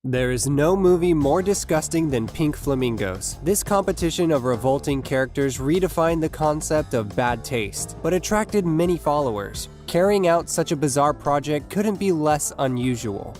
There is no movie more disgusting than Pink Flamingos. This competition of revolting characters redefined the concept of bad taste, but attracted many followers. Carrying out such a bizarre project couldn't be less unusual.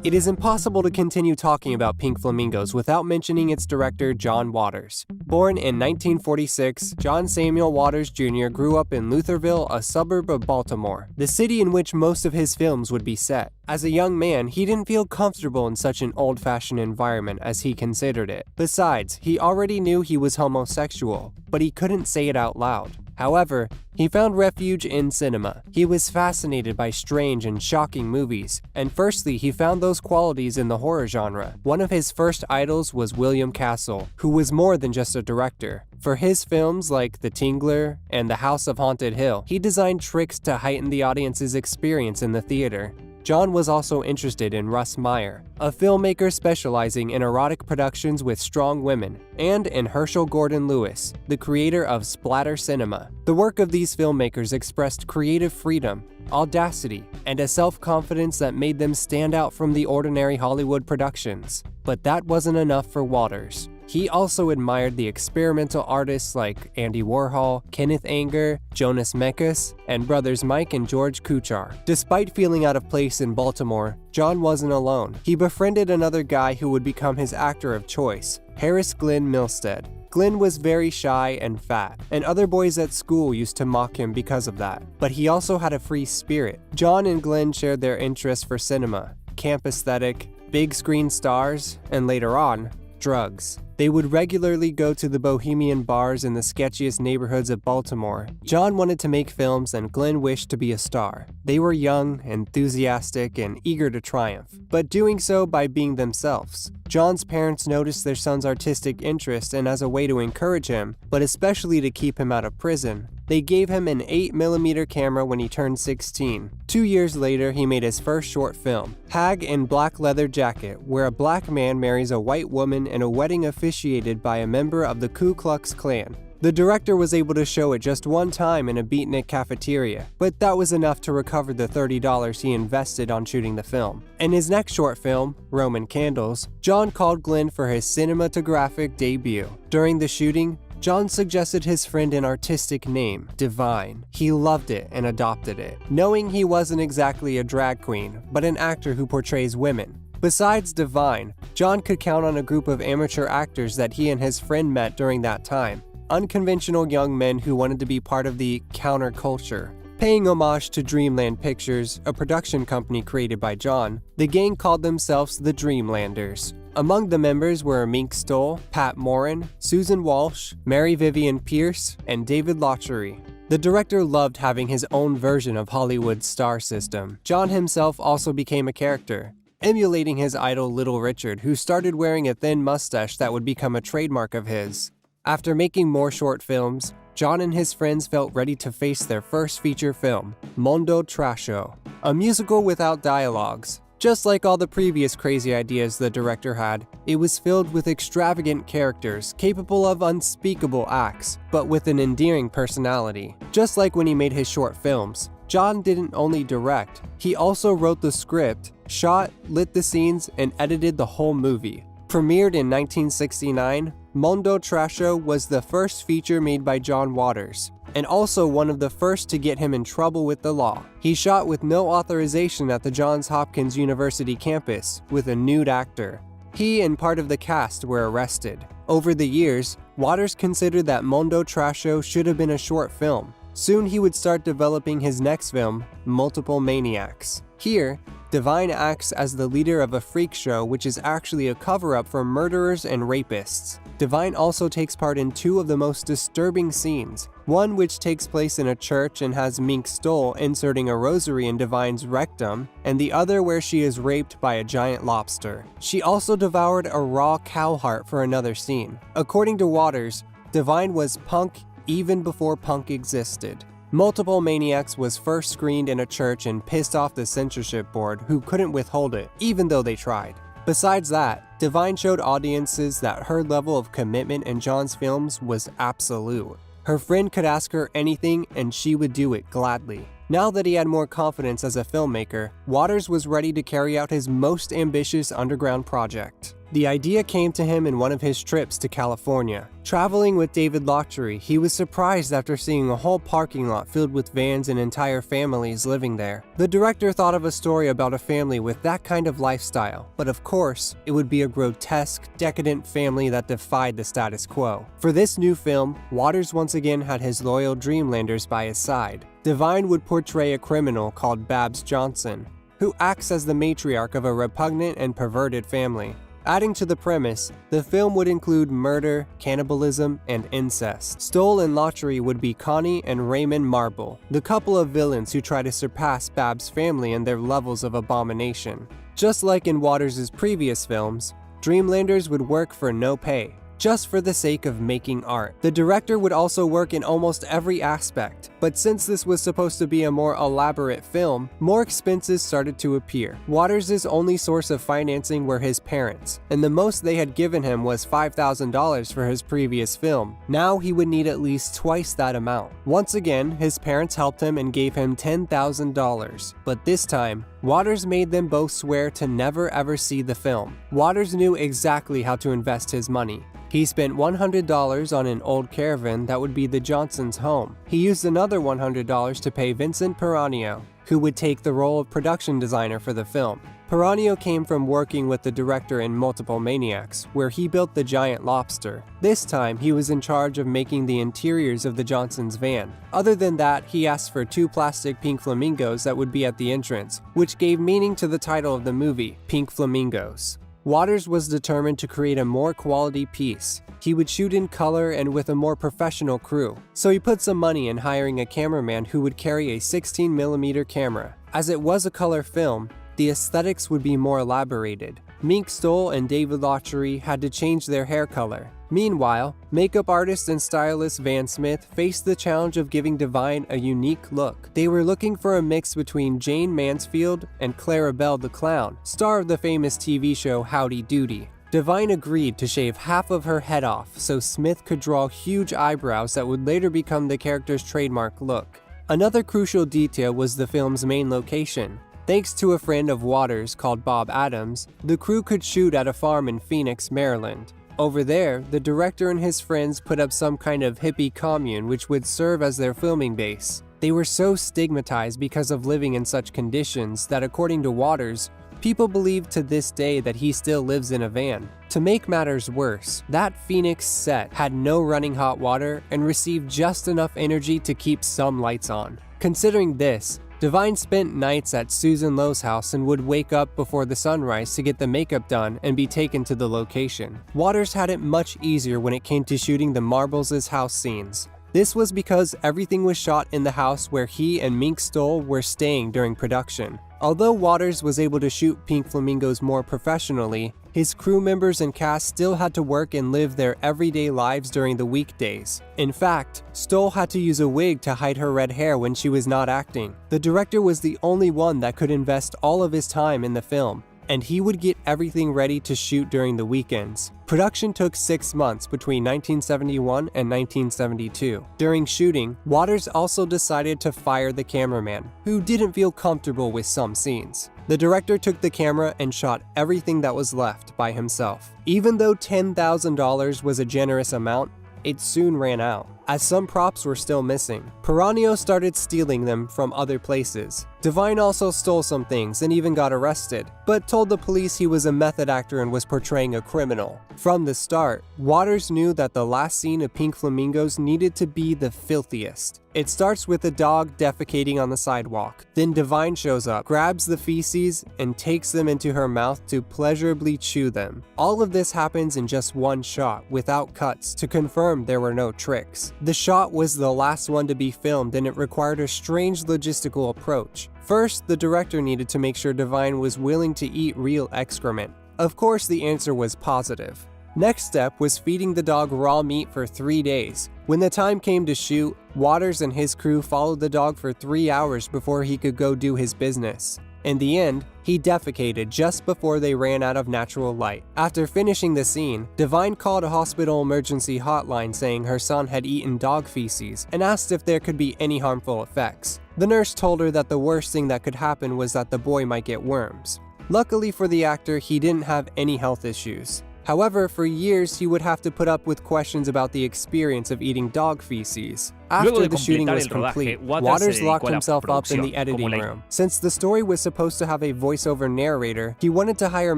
It is impossible to continue talking about Pink Flamingos without mentioning its director, John Waters. Born in 1946, John Samuel Waters Jr. grew up in Lutherville, a suburb of Baltimore, the city in which most of his films would be set. As a young man, he didn't feel comfortable in such an old-fashioned environment as he considered it. Besides, he already knew he was homosexual, but he couldn't say it out loud. However, he found refuge in cinema. He was fascinated by strange and shocking movies, and firstly, he found those qualities in the horror genre. One of his first idols was William Castle, who was more than just a director. For his films like The Tingler and The House of Haunted Hill, he designed tricks to heighten the audience's experience in the theater. John was also interested in Russ Meyer, a filmmaker specializing in erotic productions with strong women, and in Herschel Gordon Lewis, the creator of splatter cinema. The work of these filmmakers expressed creative freedom, audacity, and a self-confidence that made them stand out from the ordinary Hollywood productions. But that wasn't enough for Waters. He also admired the experimental artists like Andy Warhol, Kenneth Anger, Jonas Mekas, and brothers Mike and George Kuchar. Despite feeling out of place in Baltimore, John wasn't alone. He befriended another guy who would become his actor of choice, Harris Glenn Milstead. Glenn was very shy and fat, and other boys at school used to mock him because of that. But he also had a free spirit. John and Glenn shared their interest for cinema, camp aesthetic, big screen stars, and later on, drugs. They would regularly go to the bohemian bars in the sketchiest neighborhoods of Baltimore. John wanted to make films and Glenn wished to be a star. They were young, enthusiastic, and eager to triumph, but doing so by being themselves. John's parents noticed their son's artistic interest, and as a way to encourage him, but especially to keep him out of prison, they gave him an 8mm camera when he turned 16. 2 years later, he made his first short film, Hag in Black Leather Jacket, where a black man marries a white woman in a wedding officiated by a member of the Ku Klux Klan. The director was able to show it just one time in a beatnik cafeteria, but that was enough to recover the $30 he invested on shooting the film. In his next short film, Roman Candles, John called Glenn for his cinematographic debut. During the shooting, John suggested his friend an artistic name, Divine. He loved it and adopted it, knowing he wasn't exactly a drag queen, but an actor who portrays women. Besides Divine, John could count on a group of amateur actors that he and his friend met during that time. Unconventional young men who wanted to be part of the counterculture. Paying homage to Dreamland Pictures, a production company created by John, the gang called themselves the Dreamlanders. Among the members were Mink Stoll, Pat Morin, Susan Walsh, Mary Vivian Pierce, and David Lochery. The director loved having his own version of Hollywood's star system. John himself also became a character, emulating his idol Little Richard, who started wearing a thin mustache that would become a trademark of his. After making more short films, John and his friends felt ready to face their first feature film, Mondo Trasho, a musical without dialogues. Just like all the previous crazy ideas the director had, it was filled with extravagant characters capable of unspeakable acts, but with an endearing personality. Just like when he made his short films, John didn't only direct, he also wrote the script, shot, lit the scenes, and edited the whole movie. Premiered in 1969, Mondo Trasho was the first feature made by John Waters, and also one of the first to get him in trouble with the law. He shot with no authorization at the Johns Hopkins University campus with a nude actor. He and part of the cast were arrested. Over the years, Waters considered that Mondo Trasho should have been a short film. Soon he would start developing his next film, Multiple Maniacs. Here, Divine acts as the leader of a freak show which is actually a cover-up for murderers and rapists. Divine also takes part in two of the most disturbing scenes, one which takes place in a church and has Mink Stoll inserting a rosary in Divine's rectum, and the other where she is raped by a giant lobster. She also devoured a raw cow heart for another scene. According to Waters, Divine was punk even before punk existed. Multiple Maniacs was first screened in a church and pissed off the censorship board, who couldn't withhold it, even though they tried. Besides that, Divine showed audiences that her level of commitment in John's films was absolute. Her friend could ask her anything and she would do it gladly. Now that he had more confidence as a filmmaker, Waters was ready to carry out his most ambitious underground project. The idea came to him in one of his trips to California. Traveling with David Loughery, he was surprised after seeing a whole parking lot filled with vans and entire families living there. The director thought of a story about a family with that kind of lifestyle, but of course, it would be a grotesque, decadent family that defied the status quo. For this new film, Waters once again had his loyal Dreamlanders by his side. Divine would portray a criminal called Babs Johnson, who acts as the matriarch of a repugnant and perverted family. Adding to the premise, the film would include murder, cannibalism, and incest. Stoll and Loughery would be Connie and Raymond Marble, the couple of villains who try to surpass Babs' family in their levels of abomination. Just like in Waters' previous films, Dreamlanders would work for no pay, just for the sake of making art. The director would also work in almost every aspect, but since this was supposed to be a more elaborate film, more expenses started to appear. Waters' only source of financing were his parents, and the most they had given him was $5,000 for his previous film. Now he would need at least twice that amount. Once again, his parents helped him and gave him $10,000, but this time, Waters made them both swear to never ever see the film. Waters knew exactly how to invest his money. He spent $100 on an old caravan that would be the Johnsons' home. He used another $100 to pay Vincent Peranio, who would take the role of production designer for the film. Peranio came from working with the director in Multiple Maniacs, where he built the giant lobster. This time, he was in charge of making the interiors of the Johnsons' van. Other than that, he asked for 2 plastic pink flamingos that would be at the entrance, which gave meaning to the title of the movie, Pink Flamingos. Waters was determined to create a more quality piece. He would shoot in color and with a more professional crew, so he put some money in hiring a cameraman who would carry a 16mm camera. As it was a color film, the aesthetics would be more elaborated. Mink Stoll and David Loughery had to change their hair color. Meanwhile, makeup artist and stylist Van Smith faced the challenge of giving Divine a unique look. They were looking for a mix between Jane Mansfield and Clarabelle the Clown, star of the famous TV show Howdy Doody. Divine agreed to shave half of her head off so Smith could draw huge eyebrows that would later become the character's trademark look. Another crucial detail was the film's main location. Thanks to a friend of Waters called Bob Adams, the crew could shoot at a farm in Phoenix, Maryland. Over there, the director and his friends put up some kind of hippie commune which would serve as their filming base. They were so stigmatized because of living in such conditions that, according to Waters, people believe to this day that he still lives in a van. To make matters worse, that Phoenix set had no running hot water and received just enough energy to keep some lights on. Considering this, Divine spent nights at Susan Lowe's house and would wake up before the sunrise to get the makeup done and be taken to the location. Waters had it much easier when it came to shooting the Marbles' house scenes. This was because everything was shot in the house where he and Mink Stoll were staying during production. Although Waters was able to shoot Pink Flamingos more professionally, his crew members and cast still had to work and live their everyday lives during the weekdays. In fact, Stoll had to use a wig to hide her red hair when she was not acting. The director was the only one that could invest all of his time in the film, and he would get everything ready to shoot during the weekends. Production took 6 months between 1971 and 1972. During shooting, Waters also decided to fire the cameraman, who didn't feel comfortable with some scenes. The director took the camera and shot everything that was left by himself. Even though $10,000 was a generous amount, it soon ran out, as some props were still missing. Peranio started stealing them from other places. Divine also stole some things and even got arrested, but told the police he was a method actor and was portraying a criminal. From the start, Waters knew that the last scene of Pink Flamingos needed to be the filthiest. It starts with a dog defecating on the sidewalk. Then Divine shows up, grabs the feces, and takes them into her mouth to pleasurably chew them. All of this happens in just one shot, without cuts, to confirm there were no tricks. The shot was the last one to be filmed, and it required a strange logistical approach. First, the director needed to make sure Divine was willing to eat real excrement. Of course, the answer was positive. Next step was feeding the dog raw meat for 3 days. When the time came to shoot, Waters and his crew followed the dog for 3 hours before he could go do his business. In the end, he defecated just before they ran out of natural light. After finishing the scene, Divine called a hospital emergency hotline saying her son had eaten dog feces and asked if there could be any harmful effects. The nurse told her that the worst thing that could happen was that the boy might get worms. Luckily for the actor, he didn't have any health issues. However, for years, he would have to put up with questions about the experience of eating dog feces. After the shooting was complete, Waters locked himself up in the editing room. Since the story was supposed to have a voiceover narrator, he wanted to hire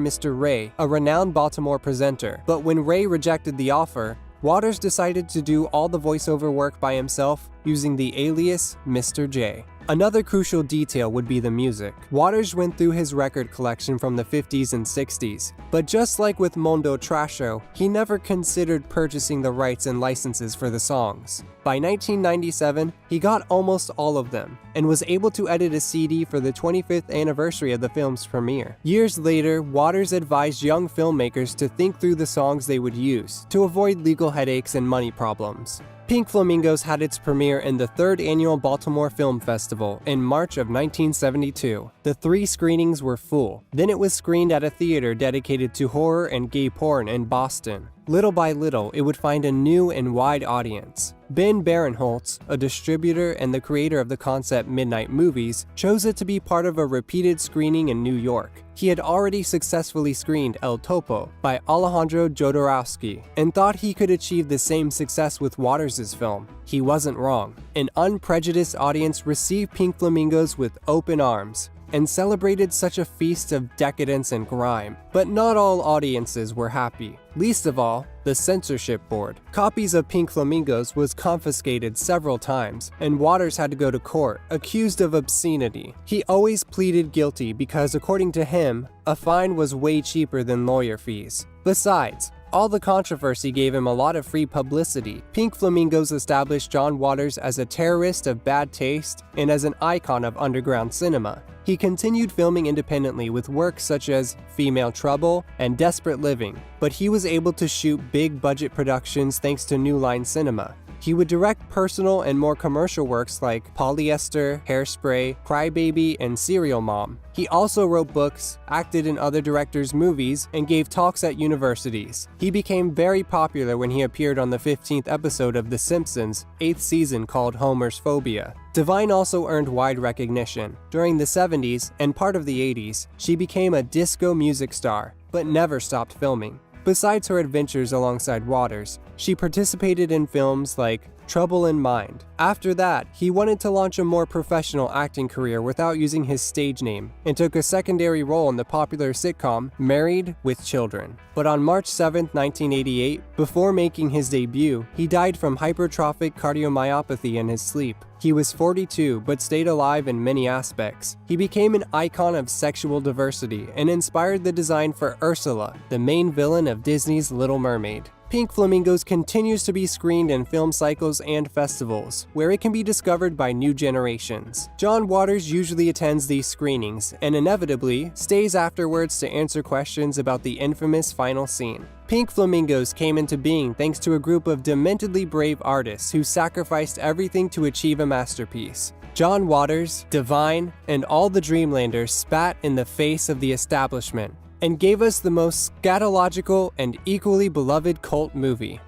Mr. Ray, a renowned Baltimore presenter. But when Ray rejected the offer, Waters decided to do all the voiceover work by himself using the alias Mr. J. Another crucial detail would be the music. Waters went through his record collection from the 50s and 60s, but just like with Mondo Trasho, he never considered purchasing the rights and licenses for the songs. By 1997, he got almost all of them, and was able to edit a CD for the 25th anniversary of the film's premiere. Years later, Waters advised young filmmakers to think through the songs they would use, to avoid legal headaches and money problems. Pink Flamingos had its premiere in the 3rd Annual Baltimore Film Festival in March of 1972. The 3 screenings were full. Then it was screened at a theater dedicated to horror and gay porn in Boston. Little by little, it would find a new and wide audience. Ben Barenholtz, a distributor and the creator of the concept Midnight Movies, chose it to be part of a repeated screening in New York. He had already successfully screened El Topo by Alejandro Jodorowsky and thought he could achieve the same success with Waters' film. He wasn't wrong. An unprejudiced audience received Pink Flamingos with open arms and celebrated such a feast of decadence and grime. But not all audiences were happy. Least of all, the censorship board. Copies of Pink Flamingos was confiscated several times, and Waters had to go to court, accused of obscenity. He always pleaded guilty because, according to him, a fine was way cheaper than lawyer fees. Besides, all the controversy gave him a lot of free publicity. Pink Flamingos established John Waters as a terrorist of bad taste and as an icon of underground cinema. He continued filming independently with works such as Female Trouble and Desperate Living, but he was able to shoot big-budget productions thanks to New Line Cinema. He would direct personal and more commercial works like Polyester, Hairspray, Crybaby, and Serial Mom. He also wrote books, acted in other directors' movies, and gave talks at universities. He became very popular when he appeared on the 15th episode of The Simpsons' 8th season called Homer's Phobia. Devine also earned wide recognition. During the 70s and part of the 80s, she became a disco music star, but never stopped filming. Besides her adventures alongside Waters, she participated in films like Trouble in Mind. After that, he wanted to launch a more professional acting career without using his stage name, and took a secondary role in the popular sitcom Married with Children. But on March 7, 1988, before making his debut, he died from hypertrophic cardiomyopathy in his sleep. He was 42, but stayed alive in many aspects. He became an icon of sexual diversity and inspired the design for Ursula, the main villain of Disney's Little Mermaid. Pink Flamingos continues to be screened in film cycles and festivals, where it can be discovered by new generations. John Waters usually attends these screenings, and inevitably stays afterwards to answer questions about the infamous final scene. Pink Flamingos came into being thanks to a group of dementedly brave artists who sacrificed everything to achieve a masterpiece. John Waters, Devine, and all the Dreamlanders spat in the face of the establishment and gave us the most scatological and equally beloved cult movie.